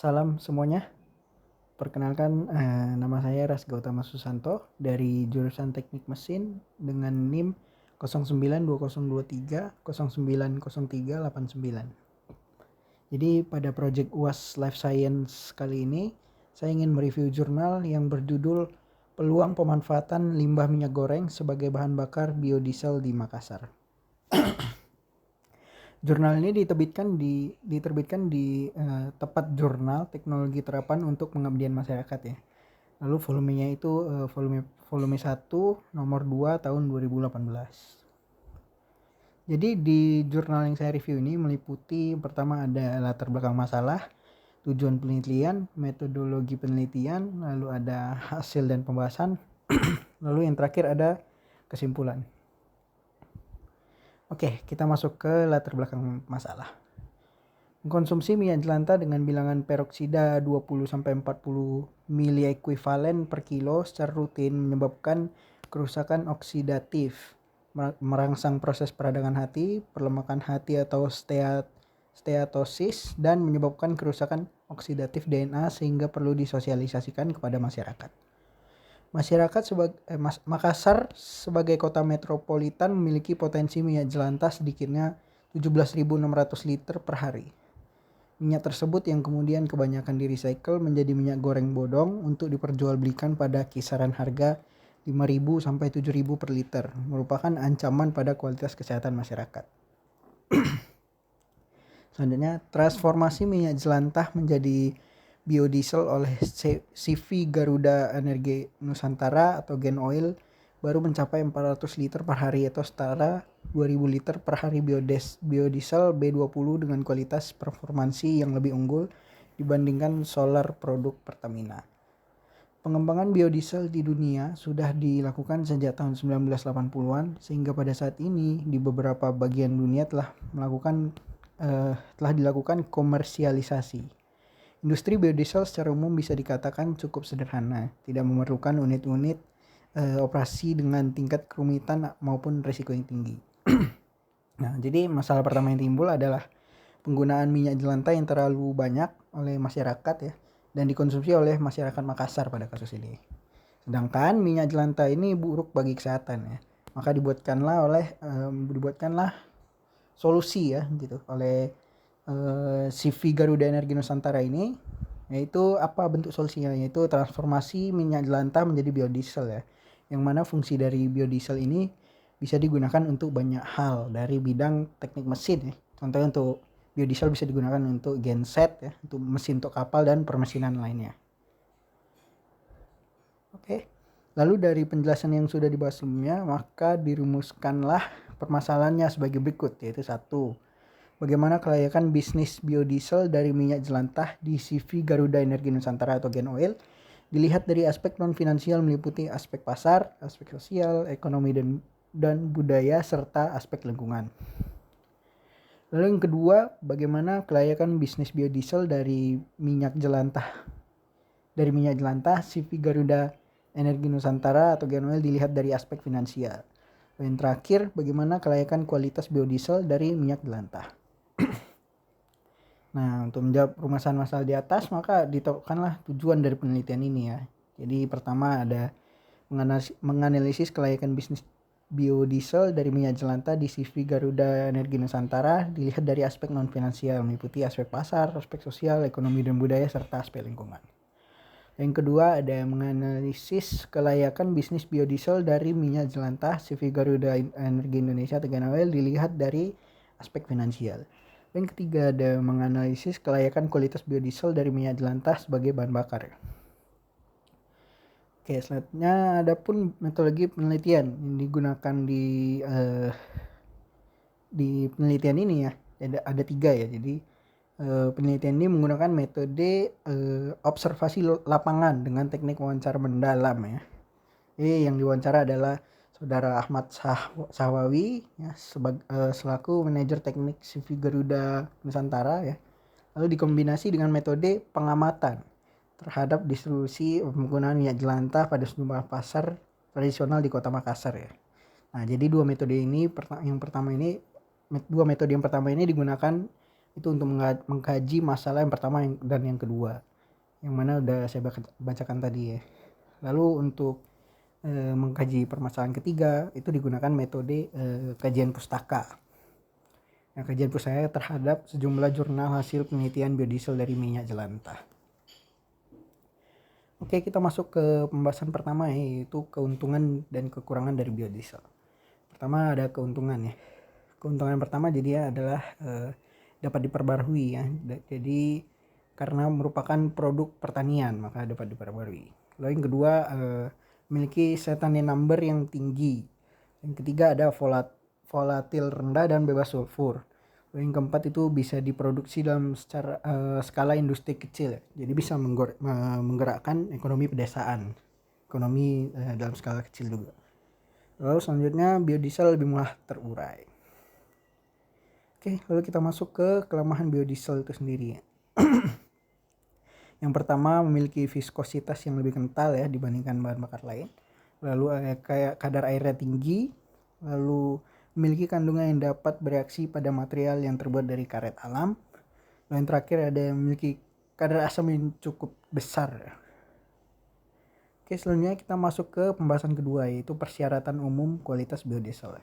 Salam semuanya, perkenalkan nama saya Ras Gautama Susanto dari jurusan Teknik Mesin dengan NIM 092023 090389. Jadi pada project UAS Life Science kali ini saya ingin mereview jurnal yang berjudul Peluang Pemanfaatan Limbah Minyak Goreng sebagai Bahan Bakar Biodiesel di Makassar. Jurnal ini diterbitkan di Tepat Jurnal Teknologi Terapan untuk Pengabdian Masyarakat ya. Lalu volumenya itu volume 1 nomor 2 tahun 2018. Jadi di jurnal yang saya review ini meliputi pertama ada latar belakang masalah, tujuan penelitian, metodologi penelitian, lalu ada hasil dan pembahasan, lalu yang terakhir ada kesimpulan. Oke, kita masuk ke latar belakang masalah. Mengkonsumsi minyak jelantah dengan bilangan peroksida 20-40 mili ekuivalen per kilo secara rutin menyebabkan kerusakan oksidatif, merangsang proses peradangan hati, perlemakan hati atau steatosis, dan menyebabkan kerusakan oksidatif DNA sehingga perlu disosialisasikan kepada masyarakat. Makassar sebagai kota metropolitan memiliki potensi minyak jelantah sedikitnya 17.600 liter per hari. Minyak tersebut yang kemudian kebanyakan di-recycle menjadi minyak goreng bodong untuk diperjualbelikan pada kisaran harga 5.000 sampai 7.000 per liter, merupakan ancaman pada kualitas kesehatan masyarakat. Selanjutnya, transformasi minyak jelantah menjadi biodiesel oleh CV Garuda Energi Nusantara atau Gen Oil baru mencapai 400 liter per hari atau setara 2.000 liter per hari biodiesel B20 dengan kualitas performansi yang lebih unggul dibandingkan solar produk Pertamina. Pengembangan biodiesel di dunia sudah dilakukan sejak tahun 1980-an sehingga pada saat ini di beberapa bagian dunia telah dilakukan komersialisasi. Industri biodiesel secara umum bisa dikatakan cukup sederhana, tidak memerlukan unit-unit operasi dengan tingkat kerumitan maupun risiko yang tinggi. Nah, jadi masalah pertama yang timbul adalah penggunaan minyak jelantah yang terlalu banyak oleh masyarakat ya, dan dikonsumsi oleh masyarakat Makassar pada kasus ini. Sedangkan minyak jelantah ini buruk bagi kesehatan ya, maka dibuatkanlah solusi ya gitu oleh CV Garuda Energi Nusantara ini, yaitu apa bentuk solusinya, yaitu transformasi minyak jelantah menjadi biodiesel ya, yang mana fungsi dari biodiesel ini bisa digunakan untuk banyak hal dari bidang teknik mesin ya. Contohnya untuk biodiesel bisa digunakan untuk genset ya, untuk mesin untuk kapal dan permesinan lainnya. Oke. Lalu dari penjelasan yang sudah dibahas sebelumnya, maka dirumuskanlah permasalahannya sebagai berikut, yaitu 1. Bagaimana kelayakan bisnis biodiesel dari minyak jelantah di CV Garuda Energi Nusantara atau Gen Oil dilihat dari aspek non-finansial meliputi aspek pasar, aspek sosial, ekonomi dan budaya, serta aspek lingkungan. Lalu yang kedua, bagaimana kelayakan bisnis biodiesel dari minyak jelantah CV Garuda Energi Nusantara atau Gen Oil dilihat dari aspek finansial. Dan yang terakhir, bagaimana kelayakan kualitas biodiesel dari minyak jelantah. Nah, untuk menjawab permasalahan masalah di atas, maka ditetapkanlah tujuan dari penelitian ini ya. Jadi pertama ada menganalisis kelayakan bisnis biodiesel dari minyak jelantah di CV Garuda Energi Nusantara dilihat dari aspek non-finansial meliputi aspek pasar, aspek sosial, ekonomi dan budaya, serta aspek lingkungan. Yang kedua ada menganalisis kelayakan bisnis biodiesel dari minyak jelantah CV Garuda Energi Indonesia atau Gen Oil dilihat dari aspek finansial. Yang ketiga ada menganalisis kelayakan kualitas biodiesel dari minyak jelantah sebagai bahan bakar. Oke, selanjutnya ada pun metodologi penelitian yang digunakan di penelitian ini ya. Ada 3 ya. Jadi penelitian ini menggunakan metode observasi lapangan dengan teknik wawancara mendalam ya. Yang diwawancara adalah Saudara Ahmad Sahwawi ya, selaku manajer teknik CV Garuda Nusantara ya. Lalu dikombinasi dengan metode pengamatan terhadap distribusi penggunaan minyak jelantah pada sejumlah pasar tradisional di Kota Makassar ya. Nah, jadi dua metode yang pertama ini digunakan Itu untuk mengkaji masalah yang pertama dan yang kedua, yang mana udah saya bacakan tadi ya. Lalu untuk mengkaji permasalahan ketiga itu digunakan metode kajian pustaka. Nah, kajian pustaka terhadap sejumlah jurnal hasil penelitian biodiesel dari minyak jelantah. Oke, kita masuk ke pembahasan pertama, yaitu keuntungan dan kekurangan dari biodiesel. Pertama ada keuntungan ya. Keuntungan pertama jadi ya adalah dapat diperbarui ya. Jadi karena merupakan produk pertanian maka dapat diperbarui. Lalu yang kedua memiliki certainty number yang tinggi. Yang ketiga ada volatil rendah dan bebas sulfur. Lalu yang keempat itu bisa diproduksi dalam skala industri kecil ya. Jadi bisa menggerakkan ekonomi pedesaan, ekonomi dalam skala kecil juga. Lalu selanjutnya biodiesel lebih mudah terurai. Oke, lalu kita masuk ke kelemahan biodiesel itu sendiri ya. Yang pertama memiliki viskositas yang lebih kental ya dibandingkan bahan bakar lain. Lalu kayak kadar airnya tinggi. Lalu memiliki kandungan yang dapat bereaksi pada material yang terbuat dari karet alam. Lalu yang terakhir ada yang memiliki kadar asam yang cukup besar. Oke, selanjutnya kita masuk ke pembahasan kedua, yaitu persyaratan umum kualitas biodiesel.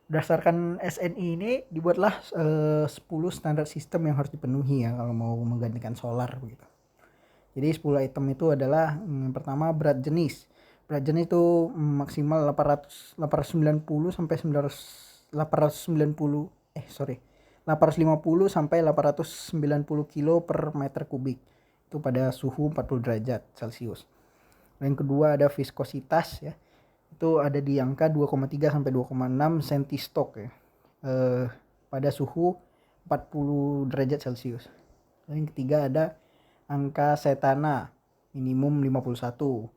Berdasarkan SNI ini dibuatlah 10 standar sistem yang harus dipenuhi ya kalau mau menggantikan solar begitu. Jadi 10 item itu adalah yang pertama berat jenis. Berat jenis itu maksimal 850 sampai 850 sampai 890 kilo per meter kubik. Itu pada suhu 40 derajat Celcius. Yang kedua ada viskositas ya. Itu ada di angka 2,3 sampai 2,6 cm ya. Pada suhu 40 derajat Celcius. Yang ketiga ada angka setana minimum 51.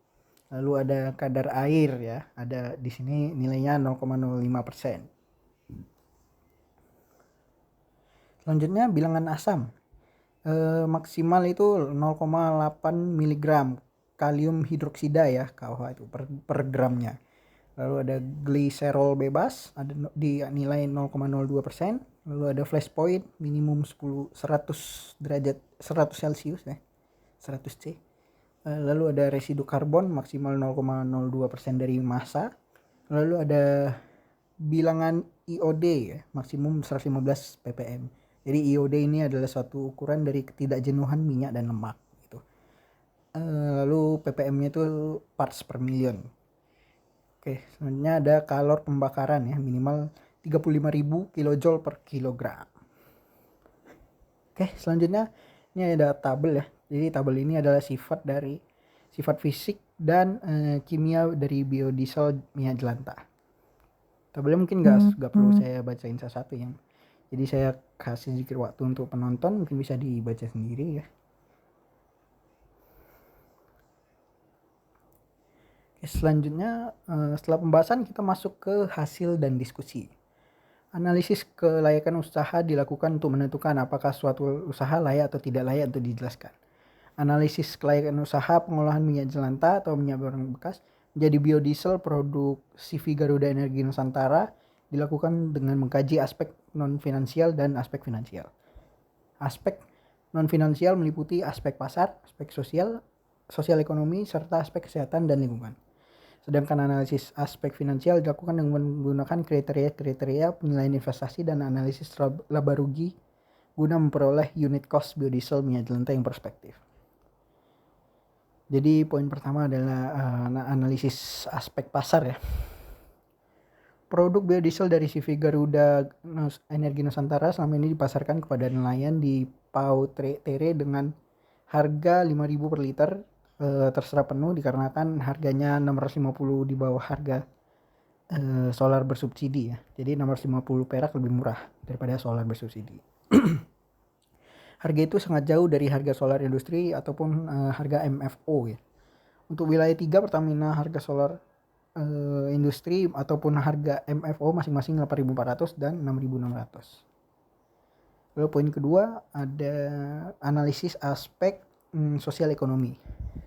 Lalu ada kadar air ya, ada di sini nilainya 0,05%. Selanjutnya bilangan asam. Maksimal itu 0,8 mg kalium hidroksida ya, KOH itu per gramnya. Lalu ada gliserol bebas, ada di nilai 0,02%. Lalu ada flash point minimum 100 derajat 100 Celcius ya, 100 C. Lalu ada residu karbon maksimal 0,02% dari massa. Lalu ada bilangan IOD ya, maksimum 115 ppm. Jadi IOD ini adalah suatu ukuran dari ketidakjenuhan minyak dan lemak gitu. Lalu ppm-nya itu parts per million. Oke, selanjutnya ada kalor pembakaran ya, minimal 35.000 kJ per kilogram. Oke, selanjutnya ini ada tabel ya. Jadi tabel ini adalah sifat fisik dan kimia dari biodiesel minyak jelantah. Tabelnya mungkin nggak perlu saya bacain satu-satu yang. Jadi saya kasih sedikit waktu untuk penonton, mungkin bisa dibaca sendiri ya. Oke, selanjutnya setelah pembahasan kita masuk ke hasil dan diskusi. Analisis kelayakan usaha dilakukan untuk menentukan apakah suatu usaha layak atau tidak layak untuk dijelaskan. Analisis kelayakan usaha pengolahan minyak jelantah atau minyak goreng bekas menjadi biodiesel produk CV Garuda Energi Nusantara dilakukan dengan mengkaji aspek non-finansial dan aspek finansial. Aspek non-finansial meliputi aspek pasar, aspek sosial ekonomi, serta aspek kesehatan dan lingkungan. Sedangkan analisis aspek finansial dilakukan dengan menggunakan kriteria penilaian investasi dan analisis laba rugi guna memperoleh unit cost biodiesel minyak jelantah yang prospektif. Jadi poin pertama adalah analisis aspek pasar ya. Produk biodiesel dari CV Garuda Energi Nusantara selama ini dipasarkan kepada nelayan di PAU Tere dengan harga 5.000 per liter. Terserah penuh dikarenakan harganya 650 di bawah harga solar bersubsidi ya. Jadi 650 perak lebih murah daripada solar bersubsidi. Harga itu sangat jauh dari harga solar industri ataupun harga MFO ya. Untuk wilayah 3 Pertamina harga solar industri ataupun harga MFO masing-masing 8.400 dan 6.600. Lalu poin kedua ada analisis aspek sosial ekonomi.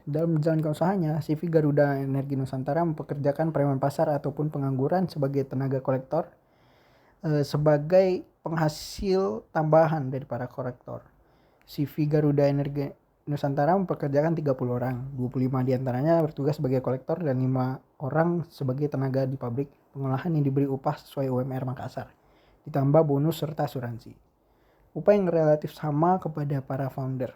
Dalam menjalankan usahanya, CV Garuda Energi Nusantara mempekerjakan preman pasar ataupun pengangguran sebagai tenaga kolektor sebagai penghasil tambahan dari para kolektor. CV Garuda Energi Nusantara mempekerjakan 30 orang, 25 diantaranya bertugas sebagai kolektor dan 5 orang sebagai tenaga di pabrik pengolahan yang diberi upah sesuai UMR Makassar, ditambah bonus serta asuransi. Upah yang relatif sama kepada para founder.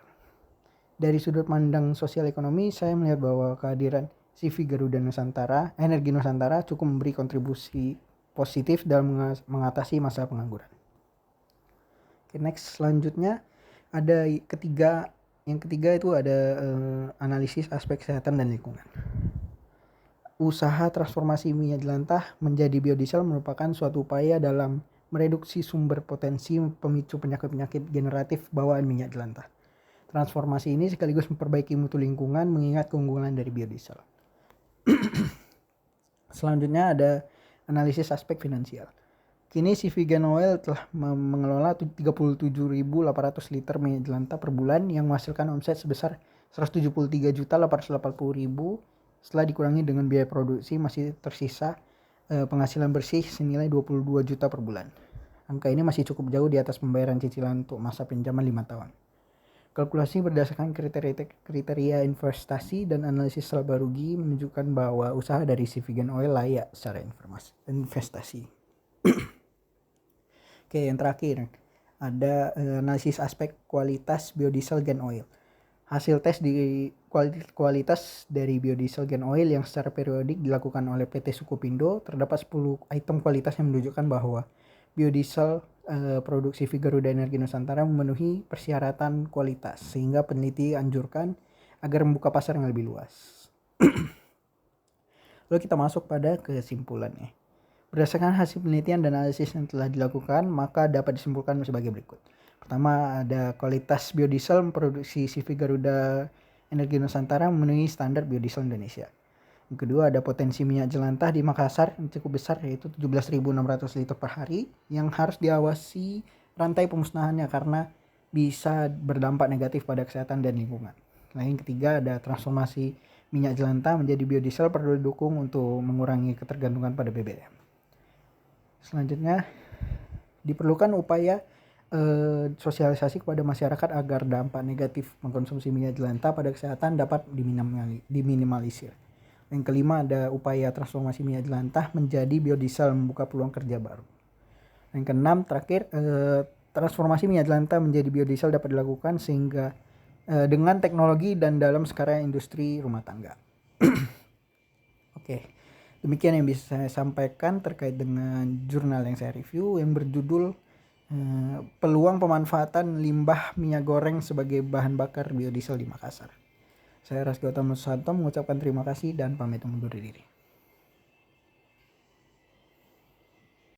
Dari sudut pandang sosial ekonomi, saya melihat bahwa kehadiran CV Garuda Nusantara, Energi Nusantara cukup memberi kontribusi positif dalam mengatasi masalah pengangguran. Oke, next selanjutnya ada yang ketiga itu ada analisis aspek kesehatan dan lingkungan. Usaha transformasi minyak jelantah menjadi biodiesel merupakan suatu upaya dalam mereduksi sumber potensi pemicu penyakit-penyakit generatif bawaan minyak jelantah. Transformasi ini sekaligus memperbaiki mutu lingkungan mengingat keunggulan dari biodiesel. Selanjutnya ada analisis aspek finansial. Kini CV Gen Oil telah mengelola 37.800 liter minyak jelantah per bulan yang menghasilkan omset sebesar 173.880.000. Setelah dikurangi dengan biaya produksi masih tersisa penghasilan bersih senilai 22 juta per bulan. Angka ini masih cukup jauh di atas pembayaran cicilan untuk masa pinjaman 5 tahun. Kalkulasi berdasarkan kriteria investasi dan analisis laba rugi menunjukkan bahwa usaha dari CV Gen Oil layak secara investasi. Oke, yang terakhir ada analisis aspek kualitas biodiesel Gen Oil. Hasil tes di kualitas dari biodiesel Gen Oil yang secara periodik dilakukan oleh PT Sukopindo, terdapat 10 item kualitas yang menunjukkan bahwa biodiesel produksi CV Garuda Energi Nusantara memenuhi persyaratan kualitas, sehingga peneliti anjurkan agar membuka pasar yang lebih luas. Lalu kita masuk pada kesimpulannya. Berdasarkan hasil penelitian dan analisis yang telah dilakukan, maka dapat disimpulkan sebagai berikut. Pertama, ada kualitas biodiesel produksi CV Garuda Energi Nusantara memenuhi standar biodiesel Indonesia. Yang kedua, ada potensi minyak jelantah di Makassar yang cukup besar, yaitu 17.600 liter per hari, yang harus diawasi rantai pemusnahannya karena bisa berdampak negatif pada kesehatan dan lingkungan. Nah, yang ketiga, ada transformasi minyak jelantah menjadi biodiesel perlu didukung untuk mengurangi ketergantungan pada BBM. Selanjutnya, diperlukan upaya sosialisasi kepada masyarakat agar dampak negatif mengkonsumsi minyak jelantah pada kesehatan dapat diminimalisir. Yang kelima, ada upaya transformasi minyak jelantah menjadi biodiesel membuka peluang kerja baru. Yang keenam, terakhir, transformasi minyak jelantah menjadi biodiesel dapat dilakukan sehingga dengan teknologi dan dalam skala industri rumah tangga. Oke, demikian yang bisa saya sampaikan terkait dengan jurnal yang saya review yang berjudul peluang pemanfaatan limbah minyak goreng sebagai bahan bakar biodiesel di Makassar. Saya Raski Utama Susanto mengucapkan terima kasih dan pamit undur diri.